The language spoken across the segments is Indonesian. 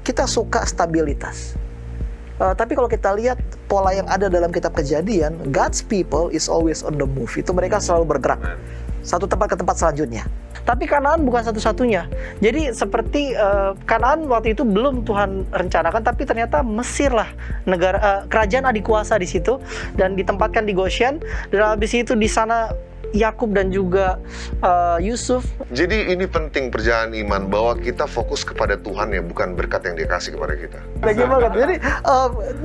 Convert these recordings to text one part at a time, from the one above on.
Kita suka stabilitas. Tapi kalau kita lihat pola yang ada dalam kitab Kejadian, God's people is always on the move. Itu mereka selalu bergerak satu tempat ke tempat selanjutnya. Tapi Kanaan bukan satu-satunya. Jadi seperti Kanaan waktu itu belum Tuhan rencanakan, tapi ternyata Mesir lah negara kerajaan adik kuasa di situ dan ditempatkan di Goshen. Dan habis itu di sana Yakub dan juga Yusuf. Jadi ini penting perjalanan iman, bahwa kita fokus kepada Tuhan ya, bukan berkat yang Dia kasih kepada kita. Lagi banget. Jadi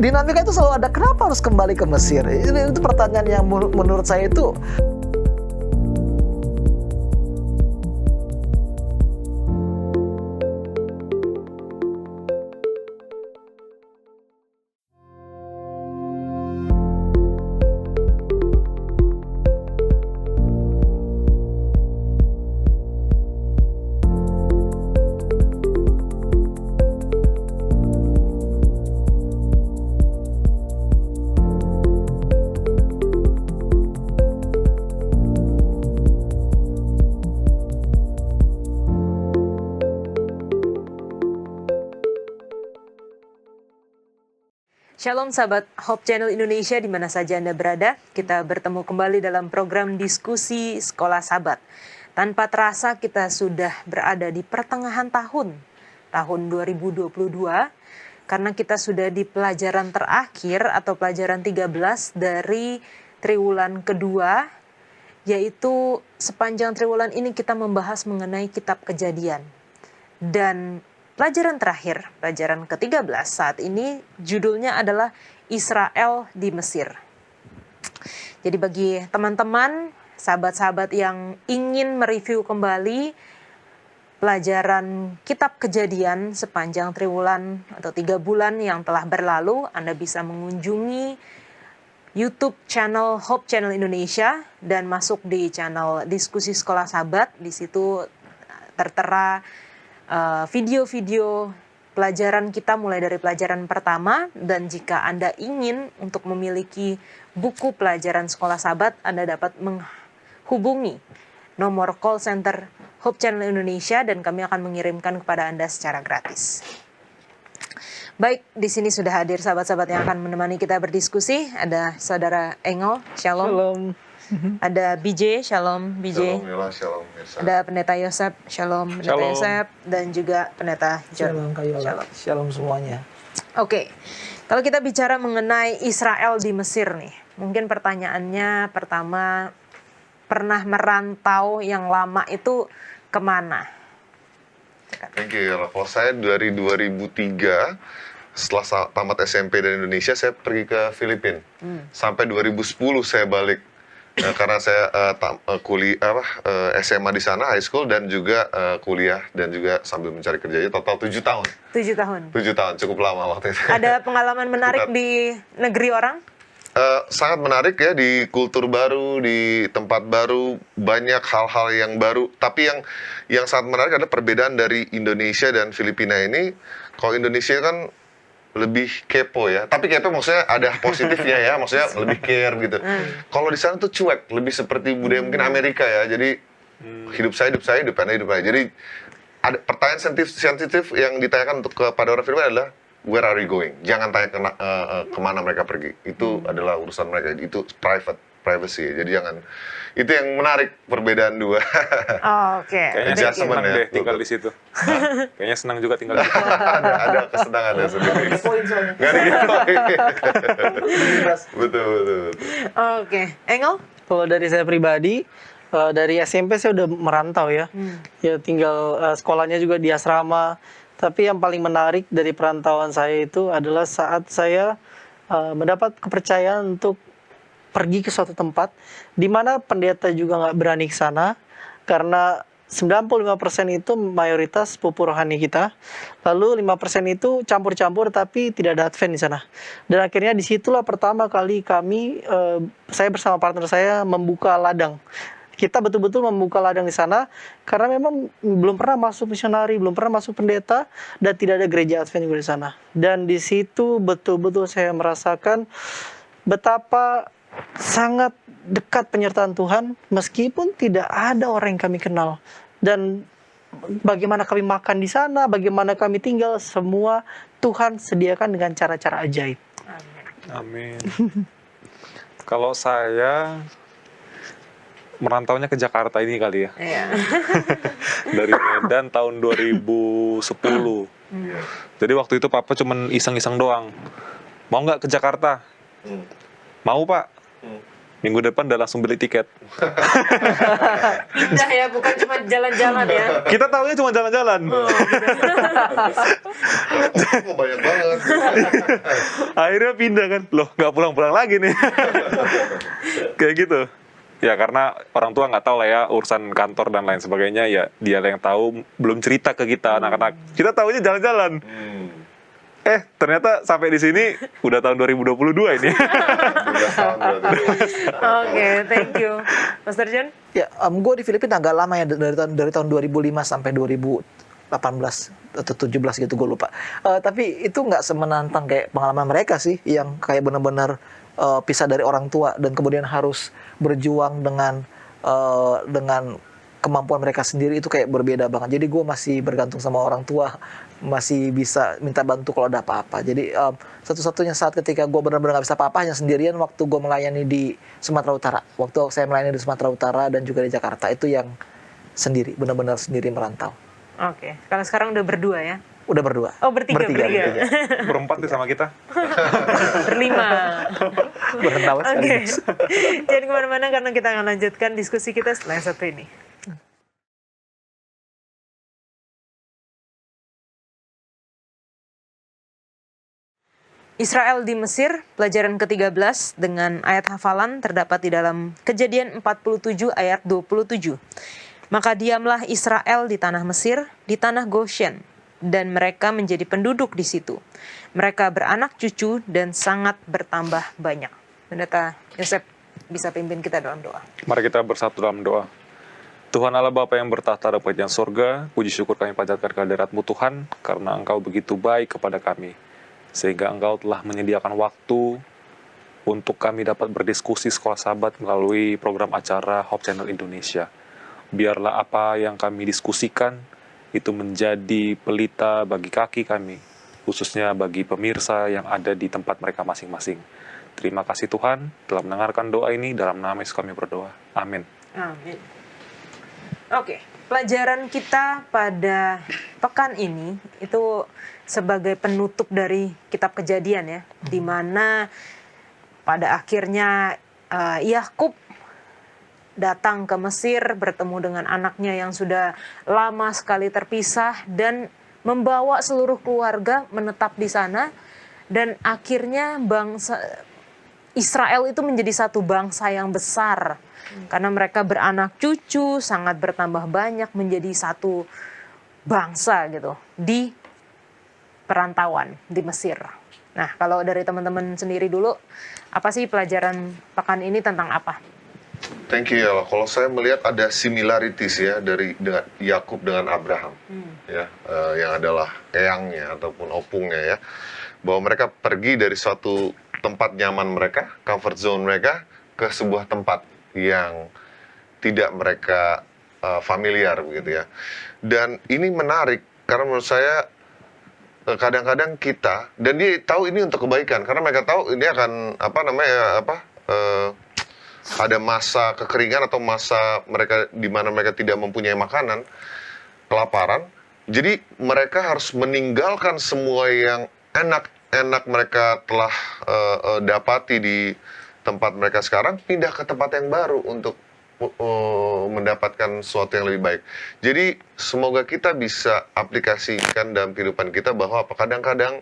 dinamika itu selalu ada. Kenapa harus kembali ke Mesir? Itu pertanyaan yang menurut saya itu. Shalom sahabat Hope Channel Indonesia di mana saja Anda berada. Kita bertemu kembali dalam program diskusi Sekolah Sabat. Tanpa terasa kita sudah berada di pertengahan tahun 2022, karena kita sudah di pelajaran terakhir atau pelajaran 13 dari triwulan kedua, yaitu sepanjang triwulan ini kita membahas mengenai kitab Kejadian. Dan pelajaran terakhir, pelajaran ke-13 saat ini judulnya adalah Israel di Mesir. Jadi bagi teman-teman, sahabat-sahabat yang ingin mereview kembali pelajaran kitab Kejadian sepanjang triwulan atau 3 bulan yang telah berlalu, Anda bisa mengunjungi YouTube channel Hope Channel Indonesia dan masuk di channel Diskusi Sekolah Sabat. Di situ tertera video-video pelajaran kita mulai dari pelajaran pertama, dan jika Anda ingin untuk memiliki buku pelajaran Sekolah Sabat, Anda dapat menghubungi nomor call center Hope Channel Indonesia dan kami akan mengirimkan kepada Anda secara gratis. Baik, di sini sudah hadir sahabat-sahabat yang akan menemani kita berdiskusi. Ada Saudara Engel, Shalom. Shalom. Ada BJ, Shalom BJ. Shalom Yola, Shalom Mirsa. Ada Pendeta Yosep, Shalom Pendeta Shalom. Yosep, dan juga Pendeta John. Shalom Kayola. Shalom. Shalom semuanya. Oke, kalau kita bicara mengenai Israel di Mesir nih, mungkin pertanyaannya pertama, pernah merantau yang lama itu kemana? Thank you Yola. Kalau saya dari 2003, setelah tamat SMP dari Indonesia, saya pergi ke Filipina. Sampai 2010 saya balik. Karena saya SMA di sana, high school, dan juga kuliah, dan juga sambil mencari kerja. Total 7 tahun. 7 tahun. 7 tahun, cukup lama waktu itu. Ada pengalaman menarik di negeri orang? Sangat menarik ya, di kultur baru, di tempat baru, banyak hal-hal yang baru. Tapi yang sangat menarik adalah perbedaan dari Indonesia dan Filipina ini. Kalau Indonesia kan lebih kepo ya, tapi kepo maksudnya ada positifnya ya, maksudnya lebih care gitu. Kalau di sana tuh cuek, lebih seperti budaya mungkin Amerika ya, jadi hidup saya, hidup Anda. Jadi ada pertanyaan sensitif yang ditanyakan untuk kepada orang Filipina adalah where are you going? Jangan tanya kemana mereka pergi, itu adalah urusan mereka, itu privacy. Jadi jangan, itu yang menarik perbedaan dua. Oh, oke. Kayaknya Adjustment senang ya, deh tinggal betul. di situ. Kayaknya senang juga tinggal di situ. ada kesenangan ada sendiri. Nggak ada poin. Betul. Oke, Engel? Kalau dari saya pribadi, dari SMP saya udah merantau ya. Ya tinggal sekolahnya juga di asrama. Tapi yang paling menarik dari perantauan saya itu adalah saat saya mendapat kepercayaan untuk pergi ke suatu tempat di mana pendeta juga nggak berani ke sana karena 95% itu mayoritas sepupu rohani kita. Lalu 5% itu campur-campur tapi tidak ada Advent di sana. Dan akhirnya disitulah pertama kali saya bersama partner saya membuka ladang. Kita betul-betul membuka ladang di sana karena memang belum pernah masuk misionari, belum pernah masuk pendeta, dan tidak ada gereja Advent juga di sana. Dan di situ betul-betul saya merasakan betapa sangat dekat penyertaan Tuhan meskipun tidak ada orang yang kami kenal. Dan bagaimana kami makan di sana, bagaimana kami tinggal, semua Tuhan sediakan dengan cara-cara ajaib. Amin. Amin. Kalau saya merantaunya ke Jakarta ini kali ya. Iya. Dari Medan tahun 2010. Jadi waktu itu papa cuman iseng-iseng doang. Mau nggak ke Jakarta? Mau, Pak. Minggu depan udah langsung beli tiket. Pindah ya, bukan cuma jalan-jalan ya. Kita tahunya cuma jalan-jalan. Oh, banyak banget. Akhirnya pindah kan. Loh, nggak pulang-pulang lagi nih. Kayak gitu. Ya karena orang tua nggak tahu lah ya urusan kantor dan lain sebagainya, ya dia yang tahu, belum cerita ke kita anak-anak. Kita tahunya jalan-jalan. Ternyata sampai di sini udah tahun 2022 ini. 12 tahun berarti. Oke, thank you. Master John? Ya, gue di Filipina agak lama ya, dari tahun 2005 sampai 2018 atau 17 gitu, gue lupa. Tapi itu nggak semenantang kayak pengalaman mereka sih, yang kayak benar-benar pisah dari orang tua dan kemudian harus berjuang dengan kemampuan mereka sendiri. Itu kayak berbeda banget. Jadi gue masih bergantung sama orang tua, masih bisa minta bantu kalau ada apa-apa. Jadi satu-satunya saat ketika gue benar-benar nggak bisa apa-apa hanya sendirian waktu gue melayani di Sumatera Utara. Waktu saya melayani di Sumatera Utara dan juga di Jakarta, itu yang sendiri, benar-benar sendiri merantau. Oke, kalau sekarang udah berdua ya? Udah berdua. Oh, bertiga. Berempat nih sama kita. Berlima. Berenam Oke. sekaligus. Jangan kemana-mana karena kita akan lanjutkan diskusi kita setelah yang satu ini. Israel di Mesir, pelajaran ke-13 dengan ayat hafalan terdapat di dalam Kejadian 47 ayat 27. Maka diamlah Israel di tanah Mesir, di tanah Goshen, dan mereka menjadi penduduk di situ. Mereka beranak cucu dan sangat bertambah banyak. Pendeta Yosef bisa pimpin kita dalam doa. Mari kita bersatu dalam doa. Tuhan Allah Bapa yang bertahta di kerajaan surga, puji syukur kami panjatkan kehadirat-Mu Tuhan, karena Engkau begitu baik kepada kami. Sehingga Engkau telah menyediakan waktu untuk kami dapat berdiskusi Sekolah Sahabat melalui program acara Hope Channel Indonesia. Biarlah apa yang kami diskusikan itu menjadi pelita bagi kaki kami, khususnya bagi pemirsa yang ada di tempat mereka masing-masing. Terima kasih Tuhan telah mendengarkan doa ini, dalam nama Yesus kami berdoa. Amin. Amin. Oke, pelajaran kita pada pekan ini itu sebagai penutup dari kitab Kejadian ya, di mana pada akhirnya Yakub datang ke Mesir bertemu dengan anaknya yang sudah lama sekali terpisah dan membawa seluruh keluarga menetap di sana, dan akhirnya bangsa Israel itu menjadi satu bangsa yang besar karena mereka beranak cucu sangat bertambah banyak menjadi satu bangsa gitu di perantauan di Mesir. Nah, kalau dari teman-teman sendiri dulu, apa sih pelajaran pekan ini tentang apa? Thank you ya. Kalau saya melihat ada similarities ya dengan Yakub dengan Abraham, ya, yang adalah eyangnya ataupun opungnya ya, bahwa mereka pergi dari suatu tempat nyaman mereka, comfort zone mereka, ke sebuah tempat yang tidak mereka familiar begitu ya. Dan ini menarik karena menurut saya kadang-kadang kita, dan dia tahu ini untuk kebaikan karena mereka tahu ini akan ada masa kekeringan atau masa mereka di mana mereka tidak mempunyai makanan, kelaparan. Jadi mereka harus meninggalkan semua yang enak mereka telah dapati di tempat mereka sekarang, pindah ke tempat yang baru untuk mendapatkan sesuatu yang lebih baik. Jadi semoga kita bisa aplikasikan dalam kehidupan kita bahwa kadang-kadang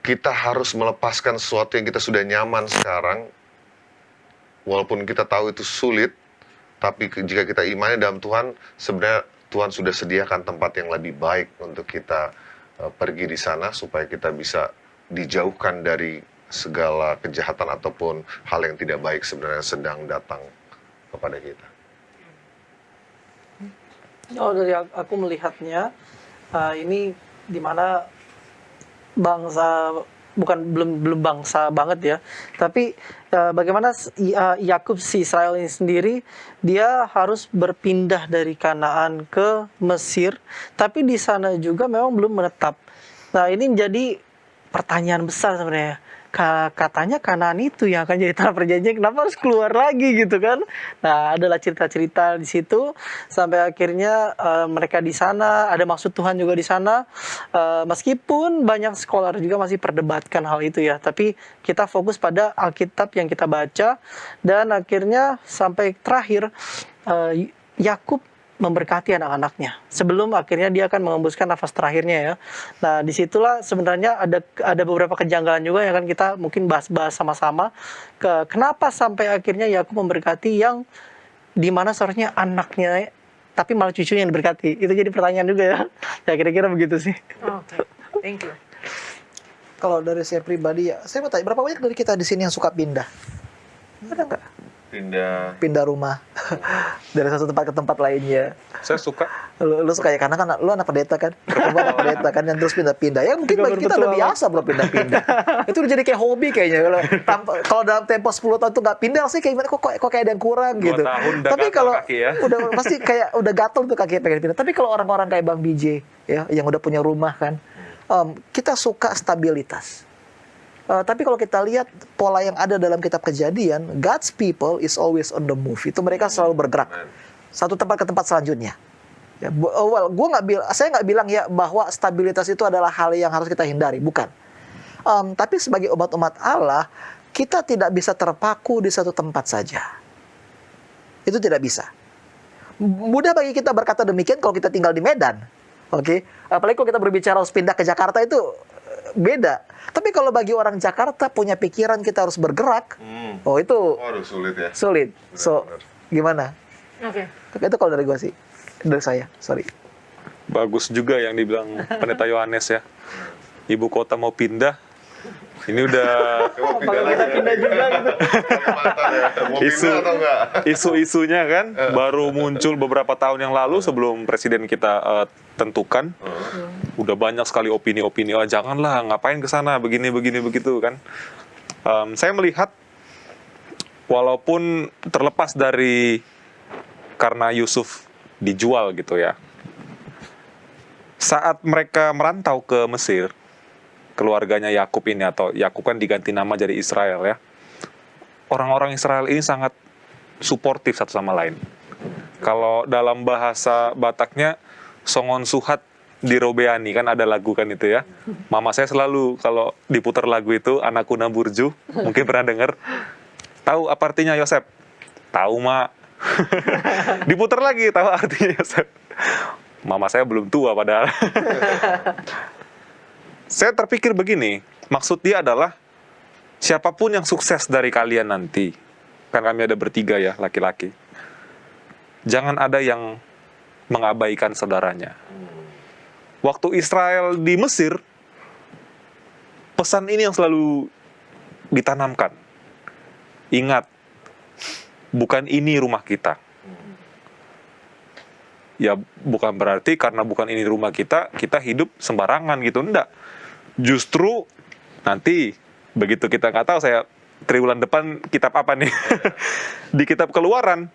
kita harus melepaskan sesuatu yang kita sudah nyaman sekarang. Walaupun kita tahu itu sulit, tapi jika kita imani dalam Tuhan, sebenarnya Tuhan sudah sediakan tempat yang lebih baik untuk kita pergi di sana, supaya kita bisa dijauhkan dari segala kejahatan ataupun hal yang tidak baik sebenarnya sedang datang kepada kita. Oh, dari aku melihatnya, ini di mana bangsa belum bangsa banget ya. Tapi bagaimana Yakub si Israel ini sendiri, dia harus berpindah dari Kanaan ke Mesir, tapi di sana juga memang belum menetap. Nah, ini menjadi pertanyaan besar sebenarnya. Katanya Kanaan itu yang akan jadi tanah perjanjian, kenapa harus keluar lagi gitu kan? Nah, adalah cerita-cerita di situ sampai akhirnya mereka di sana, ada maksud Tuhan juga di sana. Meskipun banyak scholar juga masih perdebatkan hal itu ya, tapi kita fokus pada Alkitab yang kita baca, dan akhirnya sampai terakhir Yakub memberkati anak-anaknya sebelum akhirnya dia akan mengembuskan nafas terakhirnya ya. Nah, disitulah sebenarnya ada beberapa kejanggalan juga yang akan kita mungkin bahas-bahas sama-sama. Kenapa sampai akhirnya Yakub memberkati yang dimana seharusnya anaknya, tapi malah cucunya yang diberkati. Itu jadi pertanyaan juga ya. Ya kira-kira begitu sih. Oke, thank you. Kalau dari saya pribadi ya, saya mau tanya, berapa banyak dari kita di sini yang suka pindah? Ada nggak? Pindah rumah dari satu tempat ke tempat lainnya. Saya suka. Lu suka ya, karena kan lu anak pendeta kan, berkumpul anak pendeta kan, yang terus pindah-pindah. Ya mungkin bagi kita udah biasa bro pindah-pindah. Itu udah jadi kayak hobi kayaknya. Kalau dalam tempo 10 tahun tuh nggak pindah sih kayak gimana, kok kayak ada yang kurang 2 gitu. tahun udah Tapi gatal kalau kaki ya. udah pasti kayak udah gatel tuh kaki pengen pindah. Tapi kalau orang-orang kayak Bang BJ ya, yang udah punya rumah kan, kita suka stabilitas. Tapi kalau kita lihat pola yang ada dalam kitab Kejadian, God's people is always on the move. Itu mereka selalu bergerak satu tempat ke tempat selanjutnya. Ya, saya nggak bilang ya bahwa stabilitas itu adalah hal yang harus kita hindari, bukan. Tapi sebagai umat-umat Allah, kita tidak bisa terpaku di satu tempat saja. Itu tidak bisa. Mudah bagi kita berkata demikian kalau kita tinggal di Medan, oke? Apalagi kalau kita berbicara harus pindah ke Jakarta, itu beda. Tapi kalau bagi orang Jakarta punya pikiran kita harus bergerak, itu Waduh, sulit ya. sulit. So, gimana? Oke. Itu kalau dari gua sih, dari saya, sorry. Bagus juga yang dibilang Pendeta Yohanes ya. Ibu kota mau pindah. Ini udah Pindah juga gitu. Mau pindah atau enggak? isu-isunya kan baru muncul beberapa tahun yang lalu sebelum presiden kita tentukan. Udah banyak sekali opini-opini, oh janganlah, ngapain ke sana, begini begitu kan. Saya melihat walaupun terlepas dari karena Yusuf dijual gitu ya. Saat mereka merantau ke Mesir, keluarganya Yakub ini, atau Yakub kan diganti nama jadi Israel ya. Orang-orang Israel ini sangat suportif satu sama lain. Kalau dalam bahasa Bataknya, songon suhat dirobeani, kan ada lagu kan itu ya. Mama saya selalu kalau diputar lagu itu, Anakuna Burju, mungkin pernah dengar. Tahu apa artinya Yosef? Tahu, Mak. Diputar lagi, tahu artinya Yosef. Mama saya belum tua padahal. Saya terpikir begini, maksud dia adalah siapapun yang sukses dari kalian nanti, kan kami ada bertiga ya, laki-laki, jangan ada yang mengabaikan saudaranya. Waktu Israel di Mesir, pesan ini yang selalu ditanamkan. Ingat, bukan ini rumah kita. Ya bukan berarti karena bukan ini rumah kita, kita hidup sembarangan gitu, enggak. Justru nanti begitu kita nggak tahu, saya triwulan depan kitab apa nih di kitab Keluaran,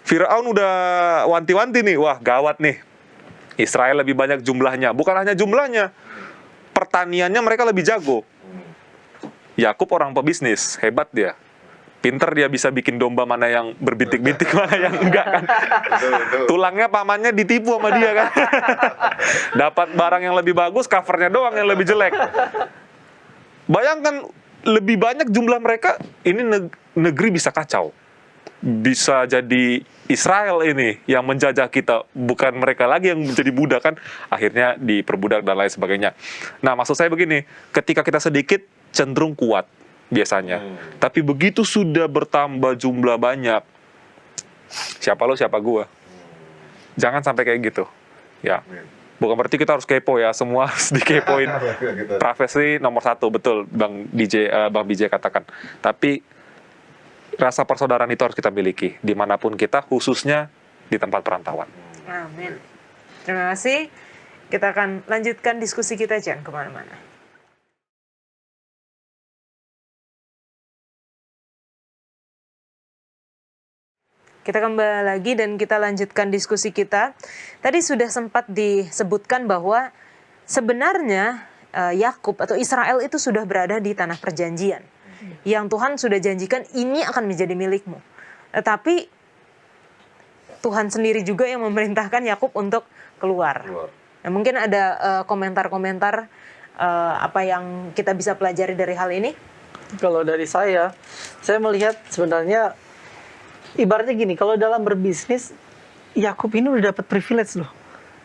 Firaun udah wanti-wanti nih, wah gawat nih, Israel lebih banyak jumlahnya. Bukan hanya jumlahnya, pertaniannya mereka lebih jago. Yakub orang pebisnis, hebat dia, pinter dia, bisa bikin domba mana yang berbintik-bintik mana yang enggak kan. Betul. Tulangnya pamannya ditipu sama dia kan. Dapat barang yang lebih bagus, covernya doang yang lebih jelek. Bayangkan lebih banyak jumlah mereka, ini negeri bisa kacau. Bisa jadi Israel ini yang menjajah kita, bukan mereka lagi yang menjadi budak kan. Akhirnya diperbudak dan lain sebagainya. Nah, maksud saya begini, ketika kita sedikit cenderung kuat biasanya. Tapi begitu sudah bertambah jumlah banyak, siapa lo siapa gua. Jangan sampai kayak gitu. Ya. Bukan berarti kita harus kepo ya, semua harus dikepoin. Profesi nomor 1, betul Bang BJ katakan. Tapi rasa persaudaraan itu harus kita miliki dimanapun kita, khususnya di tempat perantauan. Amin. Terima kasih. Kita akan lanjutkan diskusi kita, jangan kemana-mana. Kita kembali lagi dan kita lanjutkan diskusi kita. Tadi sudah sempat disebutkan bahwa sebenarnya Yakub atau Israel itu sudah berada di tanah perjanjian. Yang Tuhan sudah janjikan ini akan menjadi milikmu. Tetapi Tuhan sendiri juga yang memerintahkan Yakub untuk keluar. Nah, mungkin ada komentar-komentar apa yang kita bisa pelajari dari hal ini? Kalau dari saya melihat sebenarnya ibaratnya gini, kalau dalam berbisnis, Yakub ini udah dapat privilege loh.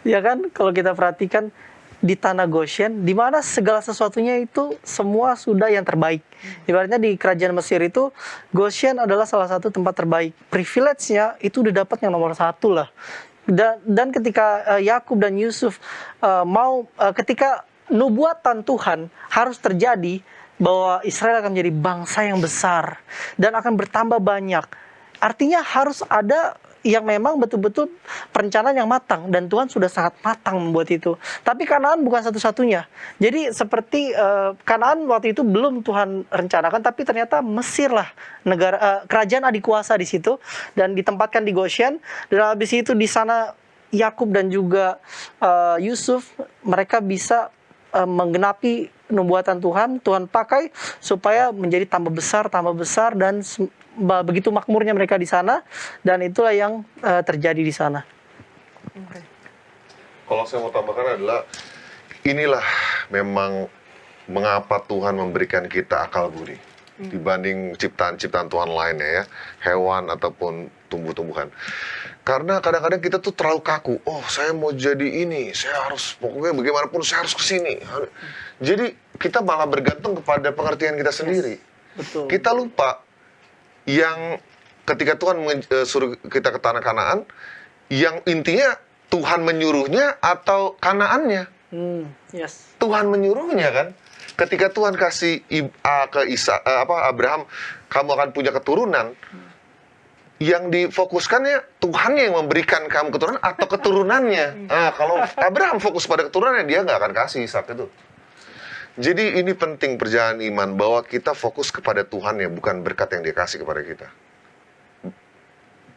Ya kan, kalau kita perhatikan di tanah Goshen, di mana segala sesuatunya itu semua sudah yang terbaik. Ibaratnya di kerajaan Mesir itu, Goshen adalah salah satu tempat terbaik. Privilege-nya itu udah dapat yang nomor 1 lah. Dan ketika Yakub dan Yusuf ketika nubuatan Tuhan harus terjadi, bahwa Israel akan menjadi bangsa yang besar dan akan bertambah banyak. Artinya harus ada yang memang betul-betul perencanaan yang matang, dan Tuhan sudah sangat matang membuat itu. Tapi Kanaan bukan satu-satunya. Jadi seperti Kanaan waktu itu belum Tuhan rencanakan, tapi ternyata Mesir lah negara kerajaan adikuasa di situ dan ditempatkan di Goshen. Dan habis itu di sana Yakub dan juga Yusuf, mereka bisa menggenapi nubuatan Tuhan pakai supaya menjadi tambah besar dan begitu makmurnya mereka di sana, dan itulah yang terjadi di sana. Kalau saya mau tambahkan adalah inilah memang mengapa Tuhan memberikan kita akal budi dibanding ciptaan-ciptaan Tuhan lainnya ya, hewan ataupun tumbuh-tumbuhan. Karena kadang-kadang kita tuh terlalu kaku. Oh, saya mau jadi ini, saya harus pokoknya bagaimanapun saya harus kesini. Jadi kita malah bergantung kepada pengertian kita sendiri. Betul. Kita lupa yang ketika Tuhan suruh kita ke tanah Kanaan, yang intinya Tuhan menyuruhnya atau Kanaannya. Yes. Tuhan menyuruhnya kan. Ketika Tuhan kasih ke Abraham, kamu akan punya keturunan. Yang difokuskannya Tuhan yang memberikan kamu keturunan atau keturunannya. Nah, kalau Abraham fokus pada keturunannya, dia nggak akan kasih Ishak itu. Jadi ini penting perjalanan iman, bahwa kita fokus kepada Tuhan ya, bukan berkat yang dia kasih kepada kita.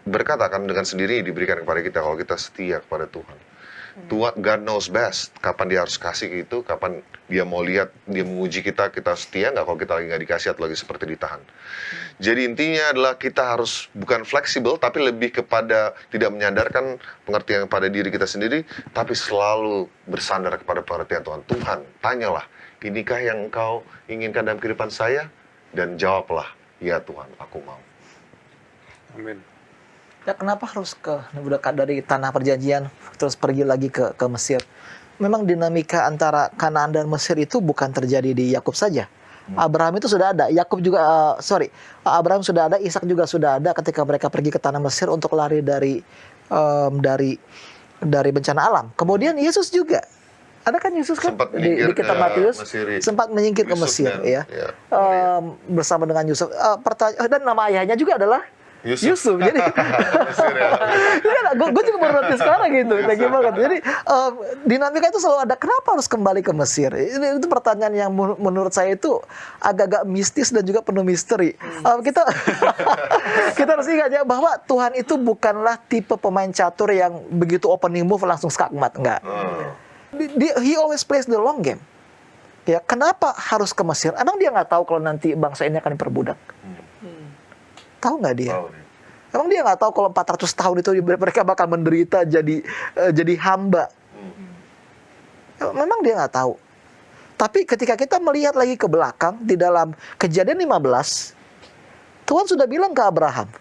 Berkat akan dengan sendiri diberikan kepada kita kalau kita setia kepada Tuhan. God knows best kapan dia harus kasih itu, kapan dia mau lihat, dia menguji kita setia nggak kalau kita lagi nggak dikasih atau lagi seperti ditahan. Jadi intinya adalah kita harus bukan fleksibel, tapi lebih kepada tidak menyandarkan pengertian pada diri kita sendiri, tapi selalu bersandar kepada pengertian Tuhan. Tuhan, tanyalah, inikah yang engkau inginkan dalam kehidupan saya? Dan jawablah, ya Tuhan, aku mau. Amin. Ya, kenapa harus dari tanah perjanjian terus pergi lagi ke Mesir? Memang dinamika antara Kanaan dan Mesir itu bukan terjadi di Yakub saja. Abraham itu sudah ada, Abraham sudah ada, Ishak juga sudah ada ketika mereka pergi ke tanah Mesir untuk lari dari bencana alam. Kemudian Yesus juga ada kan, Yesus kan di kitab Matius sempat menyingkir ke Mesir ya. Bersama dengan Yusuf. Dan nama ayahnya juga adalah Yusuf. Jadi gue juga baru ngerti sekarang gitu. Lagi banget. Jadi dinamika itu selalu ada. Kenapa harus kembali ke Mesir? Itu pertanyaan yang menurut saya itu agak-agak mistis dan juga penuh misteri. Kita harus ingat ya bahwa Tuhan itu bukanlah tipe pemain catur yang begitu opening move langsung skakmat, enggak. He always plays the long game. Ya, kenapa harus ke Mesir? Emang dia nggak tahu kalau nanti bangsa ini akan diperbudak? Tahu nggak dia? Emang dia nggak tahu kalau 400 tahun itu mereka bakal menderita jadi hamba? Memang dia nggak tahu. Tapi ketika kita melihat lagi ke belakang di dalam Kejadian 15, Tuhan sudah bilang ke Abraham,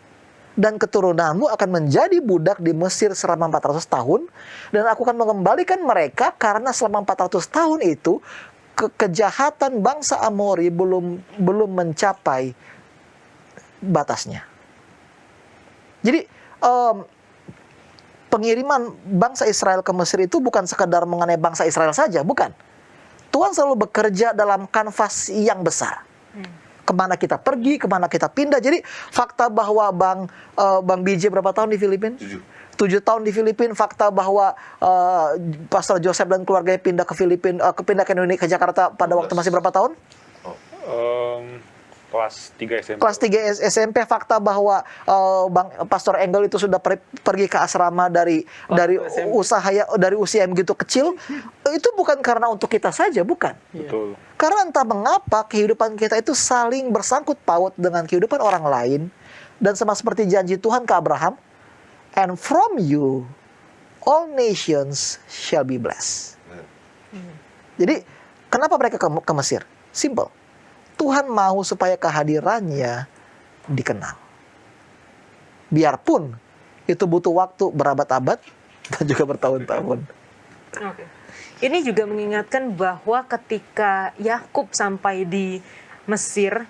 dan keturunanmu akan menjadi budak di Mesir selama 400 tahun, dan aku akan mengembalikan mereka karena selama 400 tahun itu kejahatan bangsa Amori belum mencapai batasnya. Jadi pengiriman bangsa Israel ke Mesir itu bukan sekadar mengenai bangsa Israel saja, bukan. Tuhan selalu bekerja dalam kanvas yang besar. Kemana kita pergi, kemana kita pindah. Jadi fakta bahwa Bang BJ berapa tahun di Filipina? 7 tahun di Filipina. Fakta bahwa Pastor Joseph dan keluarganya pindah ke Filipina, pindah ke Indonesia, ke Jakarta pada waktu masih berapa tahun? Kelas 3 SMP. Kelas 3 SMP, fakta bahwa Bang Pastor Engel itu sudah pergi ke asrama dari usia yang begitu kecil, itu bukan karena untuk kita saja, bukan. Betul. Karena entah mengapa kehidupan kita itu saling bersangkut paut dengan kehidupan orang lain, dan sama seperti janji Tuhan ke Abraham, and from you all nations shall be blessed. Jadi kenapa mereka ke Mesir? Simple. Tuhan mau supaya kehadirannya dikenal. Biarpun itu butuh waktu berabad-abad dan juga bertahun-tahun. Oke. Ini juga mengingatkan bahwa ketika Yakub sampai di Mesir,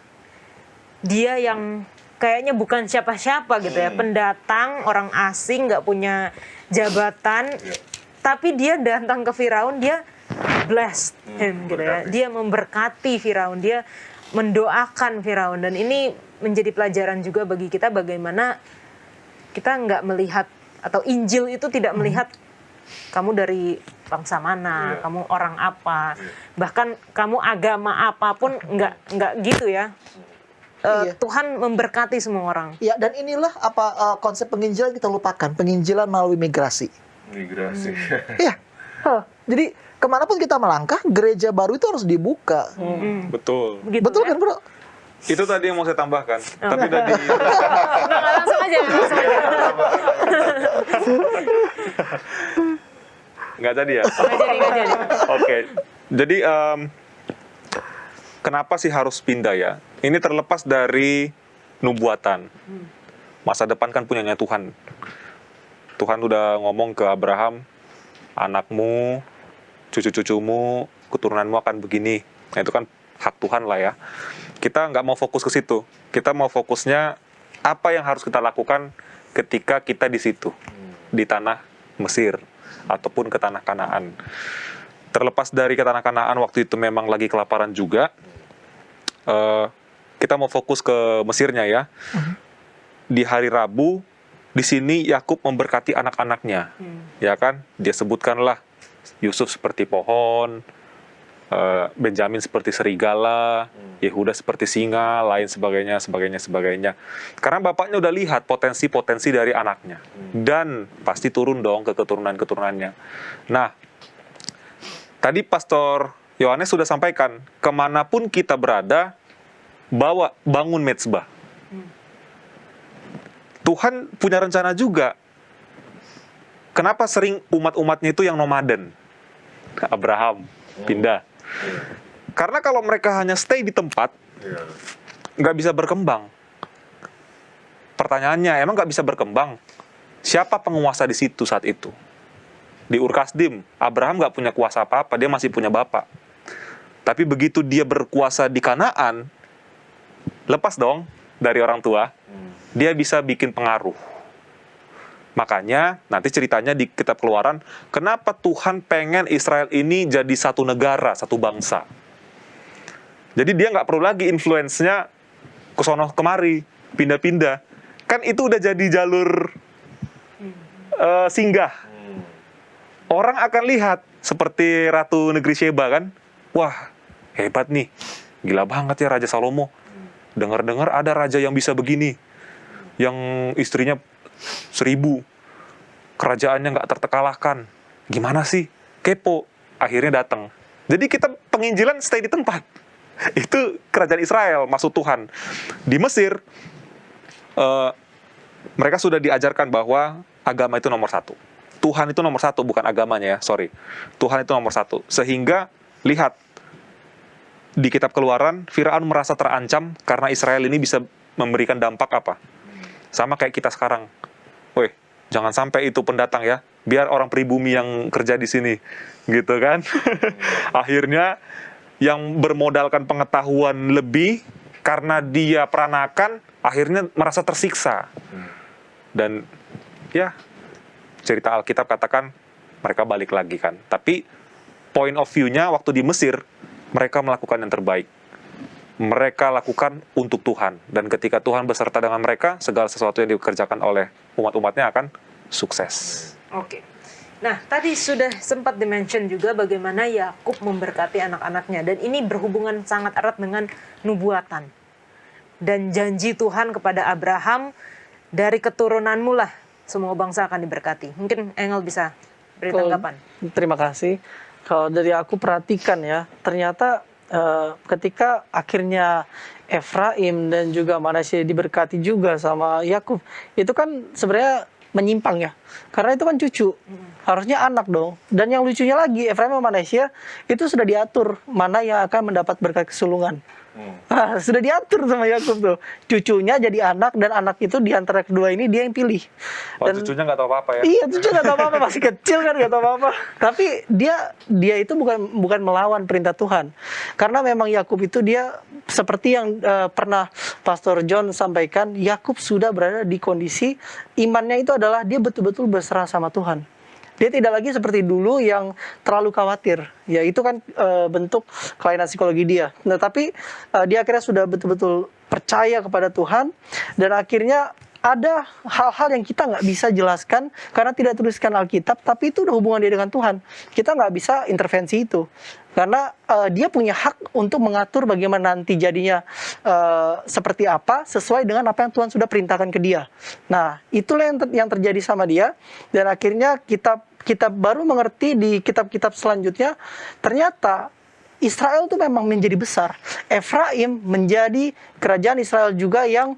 dia yang kayaknya bukan siapa-siapa gitu ya, pendatang, orang asing, nggak punya jabatan, tapi dia datang ke Firaun, dia blessed him gitu ya. Dia memberkati Firaun, dia mendoakan Firaun, dan ini menjadi pelajaran juga bagi kita bagaimana kita nggak melihat, atau Injil itu tidak melihat kamu dari bangsa mana, kamu orang apa, bahkan kamu agama apapun, nggak gitu ya. Iya. Tuhan memberkati semua orang. Ya, dan inilah konsep penginjilan kita lupakan, penginjilan melalui migrasi. Migrasi. Iya. Jadi kemanapun kita melangkah, gereja baru itu harus dibuka. Betul. Begitu, Betul ya? kan, Bro? Itu tadi yang mau saya tambahkan. Tapi tadi Nggak, langsung aja. nggak jadi ya. Nggak jadi. Oke. Jadi kenapa sih harus pindah ya? Ini terlepas dari nubuatan. Masa depan kan punyanya Tuhan. Tuhan udah ngomong ke Abraham, anakmu, cucu-cucumu, keturunanmu akan begini. Nah, itu kan hak Tuhan lah ya. Kita nggak mau fokus ke situ. Kita mau fokusnya apa yang harus kita lakukan ketika kita di situ, di tanah Mesir ataupun ke tanah Kanaan. Terlepas dari ke tanah Kanaan, waktu itu memang lagi kelaparan juga. Kita mau fokus ke Mesirnya ya. Di hari Rabu, di sini Yakub memberkati anak-anaknya, ya kan? Dia sebutkanlah Yusuf seperti pohon, Benjamin seperti serigala, Yehuda seperti singa, lain sebagainya. Karena bapaknya udah lihat potensi-potensi dari anaknya, dan pasti turun dong ke keturunan-keturunannya. Nah, tadi Pastor Yohanes sudah sampaikan, kemanapun kita berada, bangun mezbah. Tuhan punya rencana juga. Kenapa sering umat-umatnya itu yang nomaden? Abraham pindah. Karena kalau mereka hanya stay di tempat, nggak bisa berkembang. Pertanyaannya, emang nggak bisa berkembang? Siapa penguasa di situ saat itu? Di Ur-Kasdim, Abraham nggak punya kuasa apa-apa, dia masih punya bapak. Tapi begitu dia berkuasa di Kanaan, lepas dong dari orang tua, dia bisa bikin pengaruh. Makanya nanti ceritanya di kitab Keluaran, kenapa Tuhan pengen Israel ini jadi satu negara, satu bangsa. Jadi dia nggak perlu lagi influence-nya ke sono kemari, pindah-pindah. Kan itu udah jadi jalur singgah. Orang akan lihat seperti Ratu Negeri Sheba kan, wah hebat nih, gila banget ya Raja Salomo. Dengar-dengar ada raja yang bisa begini, yang istrinya 1000, kerajaannya nggak terkalahkan. Gimana sih? Kepo. Akhirnya datang. Jadi kita penginjilan stay di tempat. Itu kerajaan Israel, maksud Tuhan. Di Mesir, mereka sudah diajarkan bahwa agama itu nomor satu. Tuhan itu nomor satu, bukan agamanya ya, sorry. Tuhan itu nomor satu. Sehingga, lihat, di kitab Keluaran, Firaun merasa terancam karena Israel ini bisa memberikan dampak apa? Sama kayak kita sekarang. Woi, jangan sampai itu pendatang ya, biar orang pribumi yang kerja di sini, gitu kan? Akhirnya yang bermodalkan pengetahuan lebih karena dia peranakan, akhirnya merasa tersiksa. Dan ya, cerita Alkitab katakan mereka balik lagi kan. Tapi point of view-nya waktu di Mesir, mereka melakukan yang terbaik. Mereka lakukan untuk Tuhan. Dan ketika Tuhan beserta dengan mereka, segala sesuatu yang dikerjakan oleh umat-umatnya akan sukses. Oke. Nah, tadi sudah sempat dimention juga bagaimana Yakub memberkati anak-anaknya. Dan ini berhubungan sangat erat dengan nubuatan. dan janji Tuhan kepada Abraham, dari keturunanmu lah semua bangsa akan diberkati. Mungkin Engel bisa beri tanggapan. Terima kasih. Kalau dari aku perhatikan ya, ternyata ketika akhirnya Efraim dan juga Manasye diberkati juga sama Yakub, itu kan sebenarnya menyimpang ya, karena itu kan cucu, harusnya anak dong. Dan yang lucunya lagi, Efraim sama Manasye itu sudah diatur mana yang akan mendapat berkat kesulungan. Sudah diatur sama Yakub tuh, cucunya jadi anak, dan anak itu di antara kedua ini dia yang pilih. Dan cucunya nggak tahu apa-apa ya. iya, cucu nggak tahu apa-apa, masih kecil kan, nggak tahu apa-apa. Tapi dia itu bukan melawan perintah Tuhan, karena memang Yakub itu dia seperti yang pernah Pastor John sampaikan, Yakub sudah berada di kondisi imannya itu adalah dia betul-betul berserah sama Tuhan. Dia tidak lagi seperti dulu yang terlalu khawatir. Ya itu kan bentuk kelainan psikologi dia. Nah, tapi dia akhirnya sudah betul-betul percaya kepada Tuhan, dan akhirnya ada hal-hal yang kita nggak bisa jelaskan karena tidak tuliskan Alkitab, tapi itu udah hubungan dia dengan Tuhan. Kita nggak bisa intervensi itu, karena dia punya hak untuk mengatur bagaimana nanti jadinya seperti apa sesuai dengan apa yang Tuhan sudah perintahkan ke dia. Nah, itulah yang terjadi sama dia, dan akhirnya kita baru mengerti di kitab-kitab selanjutnya, ternyata Israel itu memang menjadi besar. Efraim menjadi kerajaan Israel juga yang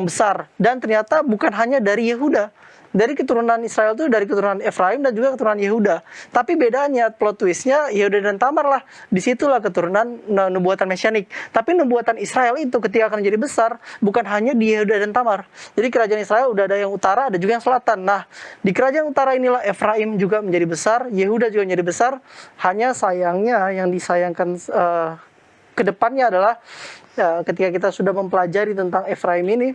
besar. Dan ternyata bukan hanya dari Yehuda. Dari keturunan Israel itu dari keturunan Efraim dan juga keturunan Yehuda. Tapi bedanya, plot twistnya, Yehuda dan Tamar lah. Disitulah keturunan nubuatan mesianik. Tapi nubuatan Israel itu ketika akan menjadi besar, bukan hanya di Yehuda dan Tamar. Jadi kerajaan Israel udah ada yang utara, ada juga yang selatan. Nah, di kerajaan utara inilah Efraim juga menjadi besar, Yehuda juga menjadi besar. Hanya sayangnya, yang disayangkan ke depannya adalah ketika kita sudah mempelajari tentang Efraim ini,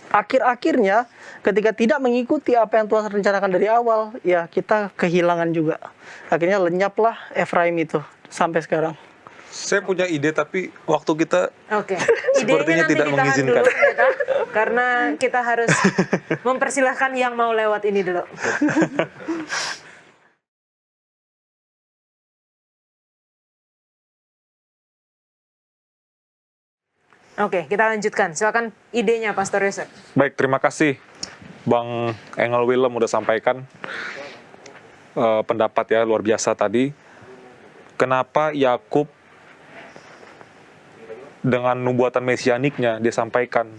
akhir-akhirnya ketika tidak mengikuti apa yang Tuhan rencanakan dari awal, ya kita kehilangan juga. Akhirnya lenyaplah Efraim itu sampai sekarang. Saya punya ide, tapi waktu kita Oke. sepertinya Idenya nanti tidak ditahan mengizinkan. dulu, ya kan? Karena kita harus mempersilahkan yang mau lewat ini dulu. Oke, kita lanjutkan. Silakan idenya, Pastor Yosef. Baik, terima kasih Bang Engel Willem udah sampaikan pendapat ya, luar biasa tadi. Kenapa Yakub dengan nubuatan mesianiknya dia sampaikan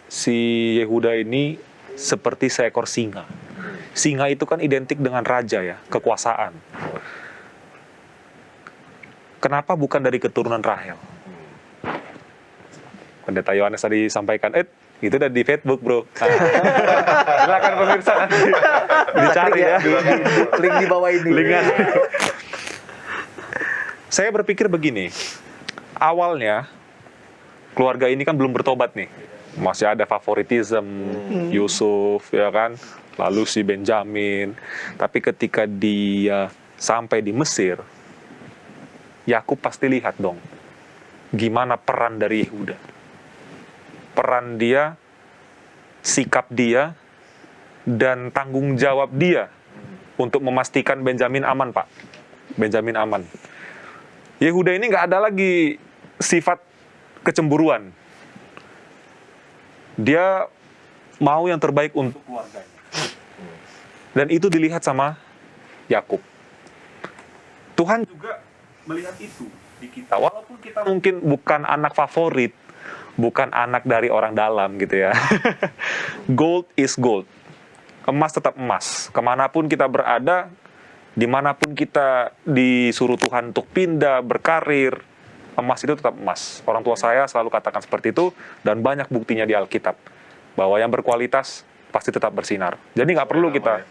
si Yehuda ini seperti seekor singa. Singa itu kan identik dengan raja ya, kekuasaan. Kenapa bukan dari keturunan Rahel? Pendeta Yohanes tadi sampaikan, itu udah di Facebook, bro. Nah, silakan pemirsa nanti dicari ya. Link di bawah ini. Linkan. Saya berpikir begini, awalnya keluarga ini kan belum bertobat nih, masih ada favoritism, Yusuf ya kan, lalu si Benjamin. Tapi ketika dia sampai di Mesir, Yakub pasti lihat dong, gimana peran dari Yehuda. Peran dia, sikap dia, dan tanggung jawab dia untuk memastikan Benjamin aman, Pak. Benjamin aman. Yehuda ini nggak ada lagi sifat kecemburuan. Dia mau yang terbaik untuk keluarganya. Dan itu dilihat sama Yakub. Tuhan juga melihat itu di kita. Walaupun kita mungkin bukan anak favorit, bukan anak dari orang dalam gitu ya. Gold is gold. Emas tetap emas. Kemanapun kita berada, dimanapun kita disuruh Tuhan untuk pindah, berkarir, emas itu tetap emas. Orang tua saya selalu katakan seperti itu, dan banyak buktinya di Alkitab. Bahwa yang berkualitas pasti tetap bersinar. Jadi nggak perlu kita...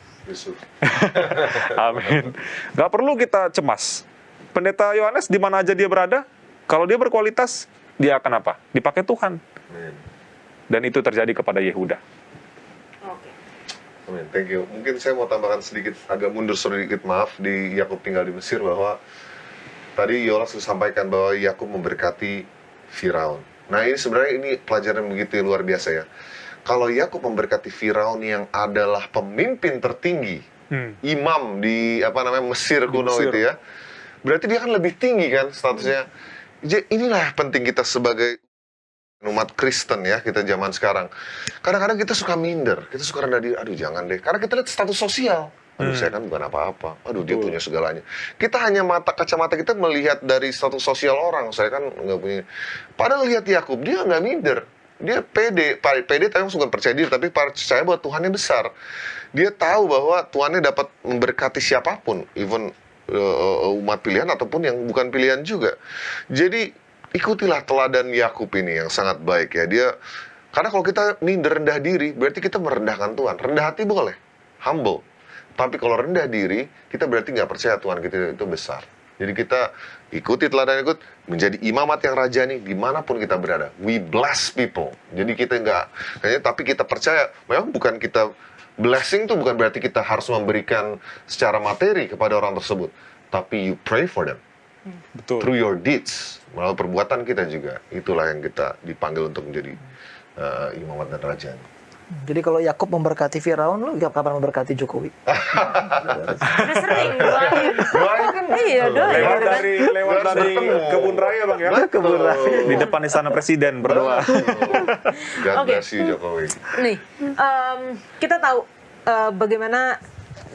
Amin. Nggak perlu kita cemas. Pendeta Yohanes di mana aja dia berada, kalau dia berkualitas, dia akan apa? Dipakai Tuhan. Dan itu terjadi kepada Yehuda. Oke. Amin, thank you. Mungkin saya mau tambahkan sedikit, agak mundur sedikit, maaf, di Yakub tinggal di Mesir, bahwa tadi Yolas sudah sampaikan bahwa Yakub memberkati Firaun. Nah, ini sebenarnya ini pelajaran begitu luar biasa ya. Kalau Yakub memberkati Firaun yang adalah pemimpin tertinggi, imam di Mesir kuno Mesir. itu ya, berarti dia kan lebih tinggi kan statusnya. Jadi inilah penting kita sebagai umat Kristen ya, kita zaman sekarang. Kadang-kadang kita suka minder, kita suka rendah diri. Aduh jangan deh, karena kita lihat status sosial. Aduh saya kan bukan apa-apa. Aduh dia punya segalanya. Kita hanya kacamata kita melihat dari status sosial orang. Saya kan nggak punya. Padahal lihat Yakub, dia nggak minder. Dia pede tapi bukan percaya diri, tapi percaya bahwa Tuhannya besar. Dia tahu bahwa Tuhannya dapat memberkati siapapun, even umat pilihan ataupun yang bukan pilihan juga. Jadi ikutilah teladan Yakub ini yang sangat baik ya. Karena kalau kita minder, rendah diri, berarti kita merendahkan Tuhan. Rendah hati boleh, humble. Tapi kalau rendah diri, kita berarti nggak percaya Tuhan kita itu besar. Jadi kita ikuti teladan Yakub, menjadi imamat yang rajani dimanapun kita berada. We bless people. Jadi kita tapi kita percaya, memang bukan kita blessing itu bukan berarti kita harus memberikan secara materi kepada orang tersebut, tapi you pray for them. Betul. Through your deeds, melalui perbuatan kita juga. Itulah yang kita dipanggil untuk menjadi imamat dan rajani. Jadi kalau Yakub memberkati Firaun, lu kapan memberkati Jokowi? Udah sering doain. Doain kan Iya, doain. Lewat gitu kan. dari kebun raya Bang ya. Kebun raya. Di depan istana presiden berdoa. God bless you Jokowi. Nih, kita tahu bagaimana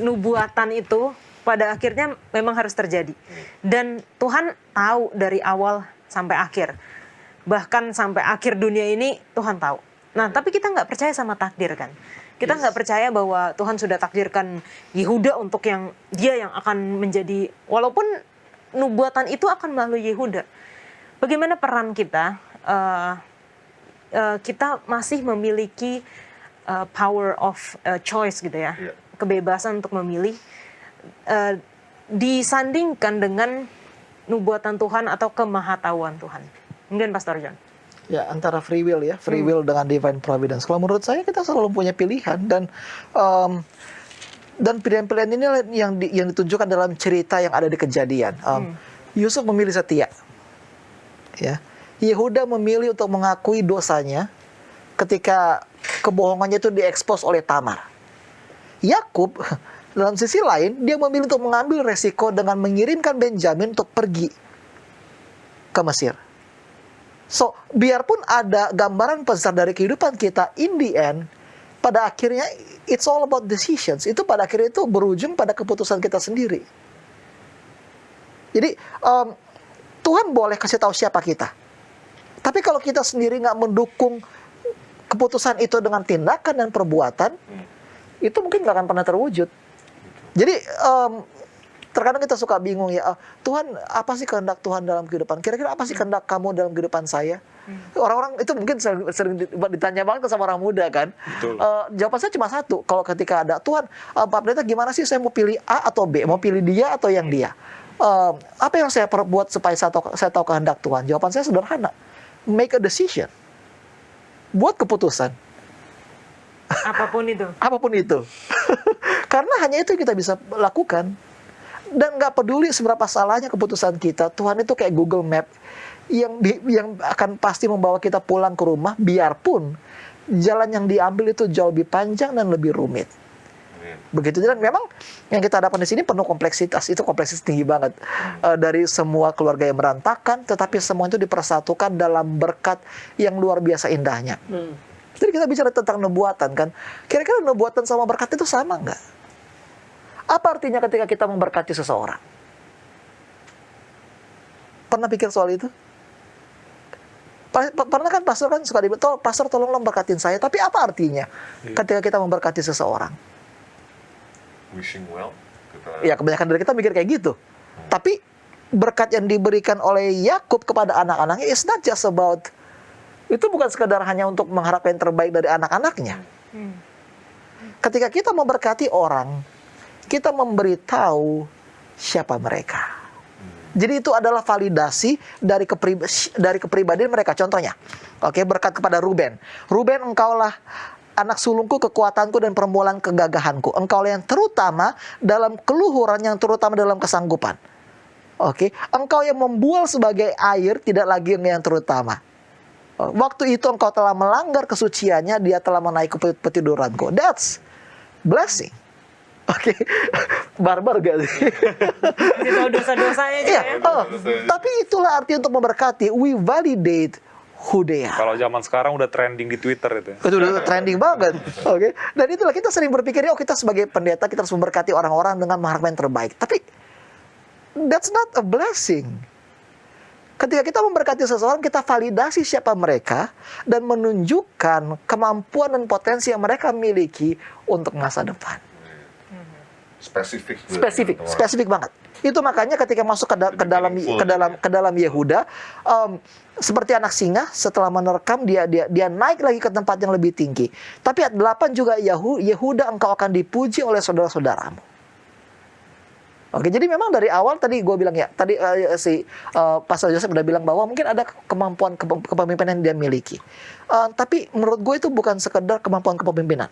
nubuatan itu pada akhirnya memang harus terjadi. Dan Tuhan tahu dari awal sampai akhir. Bahkan sampai akhir dunia ini Tuhan tahu. Nah, tapi kita nggak percaya sama takdir kan. Kita nggak percaya bahwa Tuhan sudah takdirkan Yehuda untuk dia yang akan menjadi, walaupun nubuatan itu akan melalui Yehuda. Bagaimana peran kita? Kita masih memiliki power of choice gitu ya. Iya. Kebebasan untuk memilih. Disandingkan dengan nubuatan Tuhan atau kemahatauan Tuhan. Mungkin Pastor John. Ya, antara free will ya, free will dengan divine providence. Kalau menurut saya kita selalu punya pilihan dan pilihan-pilihan ini yang ditunjukkan dalam cerita yang ada di Kejadian. Yusuf memilih setia. Ya. Yehuda memilih untuk mengakui dosanya ketika kebohongannya itu diekspos oleh Tamar. Yakub dalam sisi lain dia memilih untuk mengambil resiko dengan mengirimkan Benjamin untuk pergi ke Mesir. So, biarpun ada gambaran besar dari kehidupan kita, in the end, pada akhirnya, it's all about decisions. Itu pada akhirnya itu berujung pada keputusan kita sendiri. Jadi, Tuhan boleh kasih tahu siapa kita. Tapi kalau kita sendiri nggak mendukung keputusan itu dengan tindakan dan perbuatan, itu mungkin nggak akan pernah terwujud. Jadi, terkadang kita suka bingung ya, Tuhan apa sih kehendak Tuhan dalam kehidupan? Kira-kira apa sih kehendak kamu dalam kehidupan saya? Orang-orang itu mungkin sering ditanya banget sama orang muda kan. Jawaban saya cuma satu. Kalau ketika ada Tuhan, Pak Pendeta gimana sih saya mau pilih A atau B? Mau pilih dia atau yang dia? Apa yang saya perbuat supaya saya tahu kehendak Tuhan? Jawaban saya sederhana. Make a decision. Buat keputusan. Apapun itu. Apapun itu. Karena hanya itu yang kita bisa lakukan. Dan nggak peduli seberapa salahnya keputusan kita, Tuhan itu kayak Google Map yang akan pasti membawa kita pulang ke rumah, biarpun jalan yang diambil itu jauh lebih panjang dan lebih rumit. Begitu. Dan memang yang kita hadapan di sini penuh kompleksitas, itu kompleksitas tinggi banget dari semua keluarga yang berantakan, tetapi semua itu dipersatukan dalam berkat yang luar biasa indahnya. Jadi kita bicara tentang nubuatan kan, kira-kira nubuatan sama berkat itu sama nggak? Apa artinya ketika kita memberkati seseorang? Pernah pikir soal itu? Pernah kan pastor kan suka dibilang, pastor tolonglah berkatin saya. Tapi apa artinya ketika kita memberkati seseorang? Wishing well. Ya kebanyakan dari kita mikir kayak gitu. Tapi berkat yang diberikan oleh Yakub kepada anak-anaknya is not just about, itu bukan sekadar hanya untuk mengharapkan yang terbaik dari anak-anaknya. Ketika kita memberkati orang, kita memberitahu siapa mereka. Jadi itu adalah validasi dari kepribadian mereka. Contohnya, berkat kepada Ruben. Ruben, engkaulah anak sulungku, kekuatanku dan permulaan kegagahanku. Engkaulah yang terutama dalam keluhuran, yang terutama dalam kesanggupan. Engkau yang membual sebagai air, tidak lagi yang terutama. Waktu itu engkau telah melanggar kesuciannya, dia telah menaiki petiduranku. That's blessing. Barbar gak sih? Itu dosa-dosanya juga ya. Tapi itulah arti untuk memberkati. We validate Hudea. Kalau zaman sekarang udah trending di Twitter itu. Itu udah trending banget. Oke. Dan itulah kita sering berpikir, oh kita sebagai pendeta kita harus memberkati orang-orang dengan mengharapkan yang terbaik. Tapi that's not a blessing. Ketika kita memberkati seseorang, kita validasi siapa mereka dan menunjukkan kemampuan dan potensi yang mereka miliki untuk masa depan. Spesifik banget. Itu makanya ketika masuk ke dalam Yehuda, seperti anak singa setelah menerkam dia naik lagi ke tempat yang lebih tinggi. Tapi ayat 8 juga Yehuda, engkau akan dipuji oleh saudara-saudaramu. Oke, jadi memang dari awal tadi gue bilang ya, tadi Pastor Joseph udah bilang bahwa mungkin ada kemampuan kepemimpinan yang dia miliki. Tapi menurut gue itu bukan sekedar kemampuan kepemimpinan.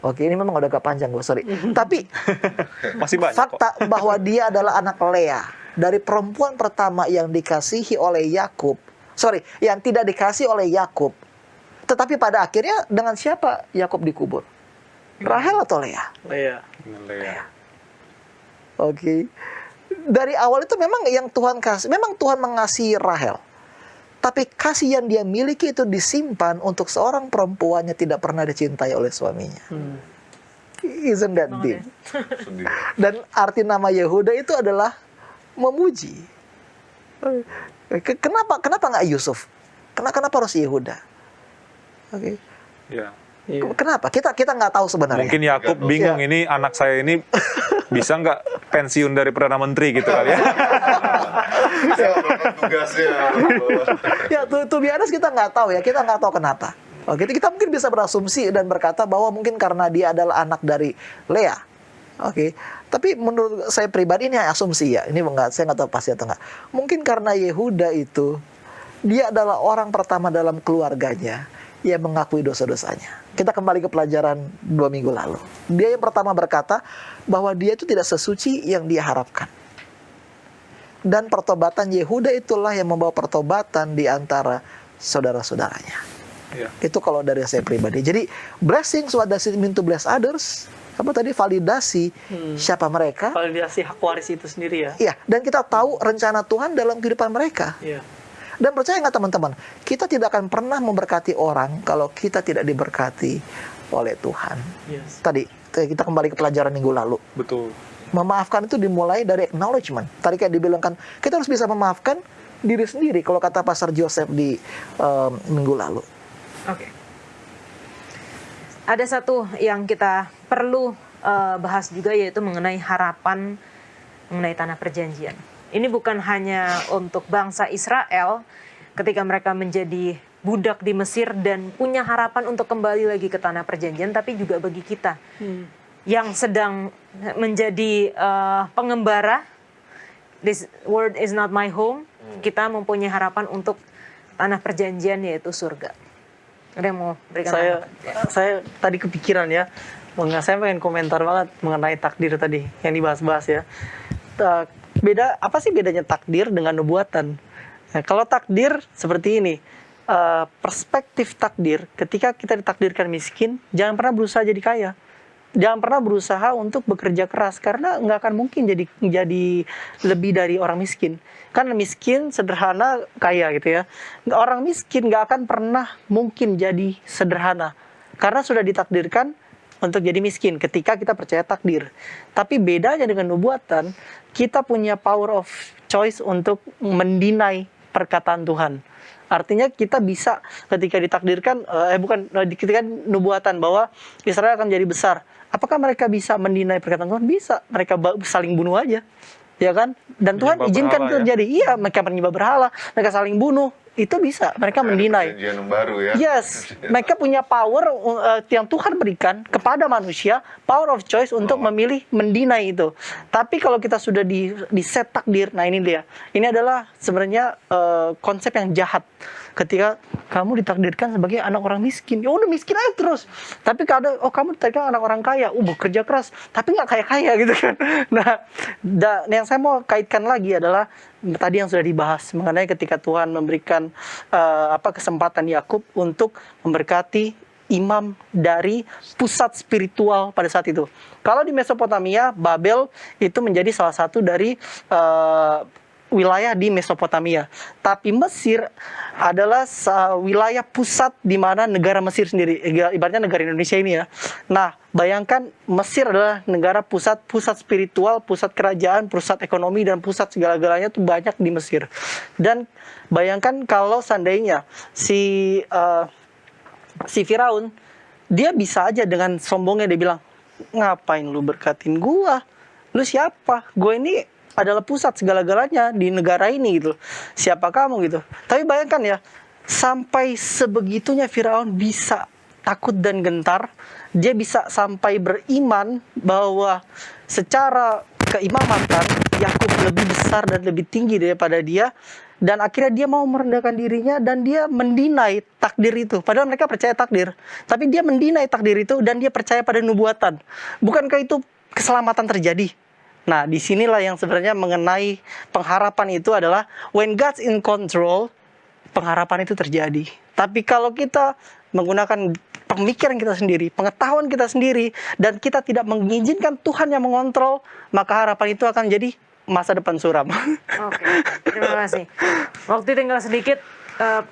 Oke, ini memang udah agak panjang gue, sorry. Tapi Masih banyak fakta bahwa dia adalah anak Lea, dari perempuan pertama yang dikasihi oleh Yakub, yang tidak dikasih oleh Yakub. Tetapi pada akhirnya dengan siapa Yakub dikubur? Rahel atau Lea? Lea. Oke. Dari awal itu memang yang Tuhan kasih, memang Tuhan mengasihi Rahel. Tapi kasih yang dia miliki itu disimpan untuk seorang perempuan yang tidak pernah dicintai oleh suaminya. Isn't that deep? Dan arti nama Yehuda itu adalah memuji. Kenapa nggak Yusuf? Kenapa harus Yehuda? Oke. Ya. Kenapa? Kita nggak tahu sebenarnya. Mungkin Yakub bingung, ini anak saya ini bisa nggak pensiun dari Perdana Menteri gitu kali ya. Tugasnya. Ya, to be honest kita nggak tahu ya. Kita nggak tahu kenapa. Oke, kita mungkin bisa berasumsi dan berkata bahwa mungkin karena dia adalah anak dari Lea. Oke, tapi menurut saya pribadi ini asumsi ya. Ini saya nggak tahu pasti atau nggak. Mungkin karena Yehuda itu dia adalah orang pertama dalam keluarganya yang mengakui dosa-dosanya. Kita kembali ke pelajaran 2 minggu lalu. Dia yang pertama berkata bahwa dia itu tidak sesuci yang dia harapkan. Dan pertobatan Yehuda itulah yang membawa pertobatan di antara saudara-saudaranya. Ya. Itu kalau dari saya pribadi. Jadi blessings, what does it mean to bless others? Apa tadi validasi siapa mereka? Validasi hak waris itu sendiri ya. Iya, dan kita tahu rencana Tuhan dalam kehidupan mereka. Iya. Dan percaya nggak teman-teman, kita tidak akan pernah memberkati orang kalau kita tidak diberkati oleh Tuhan. Yes. Tadi kita kembali ke pelajaran minggu lalu. Betul. Memaafkan itu dimulai dari acknowledgement. Tadi kayak dibilangkan, kita harus bisa memaafkan diri sendiri. Kalau kata Pastor Joseph di minggu lalu. Oke. Ada satu yang kita perlu bahas juga, yaitu mengenai harapan mengenai tanah perjanjian. Ini bukan hanya untuk bangsa Israel ketika mereka menjadi budak di Mesir dan punya harapan untuk kembali lagi ke tanah perjanjian, tapi juga bagi kita yang sedang menjadi pengembara. This world is not my home. Kita mempunyai harapan untuk tanah perjanjian, yaitu surga. Ada yang mau berikan Saya tadi kepikiran ya, saya pengen komentar banget mengenai takdir tadi yang dibahas-bahas ya. Apa sih bedanya takdir dengan nubuatan? Nah, kalau takdir seperti ini, perspektif takdir, ketika kita ditakdirkan miskin, jangan pernah berusaha jadi kaya. Jangan pernah berusaha untuk bekerja keras, karena nggak akan mungkin jadi lebih dari orang miskin. Kan miskin, sederhana, kaya gitu ya. Orang miskin nggak akan pernah mungkin jadi sederhana, karena sudah ditakdirkan untuk jadi miskin ketika kita percaya takdir. Tapi bedanya dengan nubuatan, kita punya power of choice untuk mendinai perkataan Tuhan. Artinya kita bisa ketika ditakdirkan, ketika nubuatan bahwa Israel akan jadi besar. Apakah mereka bisa mendinai perkataan Tuhan? Bisa. Mereka saling bunuh aja. Ya kan? Dan Tuhan Menyembah izinkan berhala, itu terjadi. Iya, mereka menyembah berhala. Mereka saling bunuh. Itu bisa. Mereka mendinai. Perjanjian baru ya. Yes, mereka punya power yang Tuhan berikan kepada manusia, power of choice untuk memilih mendinai itu. Tapi kalau kita sudah di set takdir, nah ini dia. Ini adalah sebenarnya konsep yang jahat. Ketika kamu ditakdirkan sebagai anak orang miskin, ya udah miskin aja terus. Tapi kadang, kamu ditakdirkan anak orang kaya, bekerja keras, tapi nggak kaya-kaya gitu kan. Nah, yang saya mau kaitkan lagi adalah tadi yang sudah dibahas mengenai ketika Tuhan memberikan kesempatan Yakub untuk memberkati imam dari pusat spiritual pada saat itu. Kalau di Mesopotamia, Babel itu menjadi salah satu dari wilayah di Mesopotamia. Tapi Mesir adalah wilayah pusat di mana negara Mesir sendiri, ibaratnya negara Indonesia ini ya. Nah, bayangkan Mesir adalah negara pusat spiritual, pusat kerajaan, pusat ekonomi, dan pusat segala-galanya tuh banyak di Mesir. Dan bayangkan kalau seandainya si Firaun, dia bisa aja dengan sombongnya dia bilang, ngapain lu berkatin gua? Lu siapa? Gue ini adalah pusat segala-galanya di negara ini gitu. Siapa kamu gitu. Tapi bayangkan ya, sampai sebegitunya Firaun bisa takut dan gentar. Dia bisa sampai beriman bahwa secara keimamatan Yakub lebih besar dan lebih tinggi daripada dia. Dan akhirnya dia mau merendahkan dirinya dan dia mendinai takdir itu. Padahal mereka percaya takdir. Tapi dia mendinai takdir itu dan dia percaya pada nubuatan. Bukankah itu keselamatan terjadi? Nah, disinilah yang sebenarnya mengenai pengharapan itu adalah when God's in control, pengharapan itu terjadi. Tapi kalau kita menggunakan pemikiran kita sendiri, pengetahuan kita sendiri, dan kita tidak mengizinkan Tuhan yang mengontrol, maka harapan itu akan jadi masa depan suram. Oke, terima kasih. Waktu tinggal sedikit,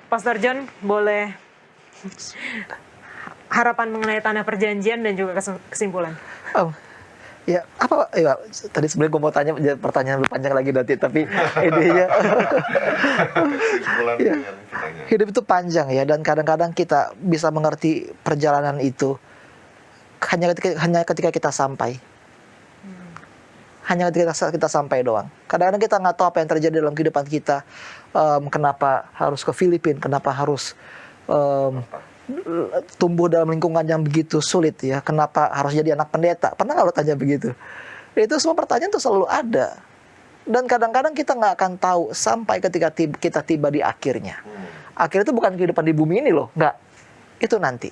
Pastor John boleh harapan mengenai tanah perjanjian dan juga kesimpulan. Ya, apa ya, tadi sebenarnya gue mau tanya pertanyaan lebih panjang lagi nanti, tapi idenya ya, hidup itu panjang ya, dan kadang-kadang kita bisa mengerti perjalanan itu hanya ketika kita sampai. Hanya ketika kita sampai doang. Kadang-kadang kita nggak tahu apa yang terjadi dalam kehidupan kita. Kenapa harus ke Filipina? Kenapa harus tumbuh dalam lingkungan yang begitu sulit ya? Kenapa harus jadi anak pendeta? Pernah nggak lo tanya begitu? Itu semua pertanyaan tuh selalu ada. Dan kadang-kadang kita nggak akan tahu sampai ketika kita tiba di akhirnya. Akhir itu bukan kehidupan di bumi ini loh, nggak. Itu nanti.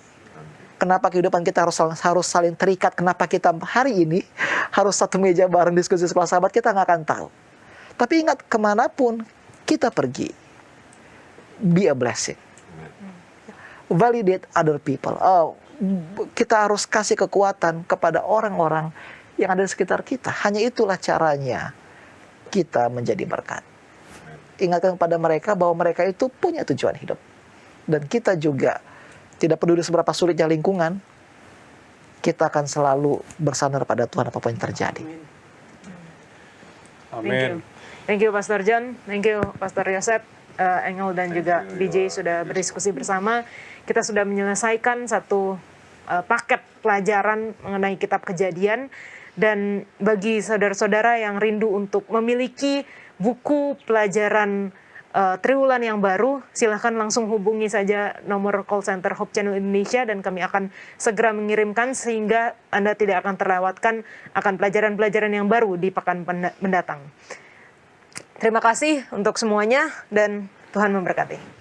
Kenapa kehidupan kita harus saling terikat? Kenapa kita hari ini harus satu meja bareng diskusi sekolah sahabat? Kita nggak akan tahu. Tapi ingat, kemanapun kita pergi, be a blessing. Validate other people. Kita harus kasih kekuatan kepada orang-orang yang ada di sekitar kita. Hanya itulah caranya kita menjadi berkat. Ingatkan kepada mereka bahwa mereka itu punya tujuan hidup. Dan kita juga tidak peduli seberapa sulitnya lingkungan, kita akan selalu bersandar pada Tuhan apapun yang terjadi. Amin. Thank you Pastor John, thank you Pastor Yosef, Engel dan juga BJ sudah berdiskusi bersama. Kita sudah menyelesaikan satu paket pelajaran mengenai kitab Kejadian, dan bagi saudara-saudara yang rindu untuk memiliki buku pelajaran Triwulan yang baru, silahkan langsung hubungi saja nomor call center Hope Channel Indonesia dan kami akan segera mengirimkan sehingga Anda tidak akan terlewatkan akan pelajaran-pelajaran yang baru di pekan mendatang. Terima kasih untuk semuanya dan Tuhan memberkati.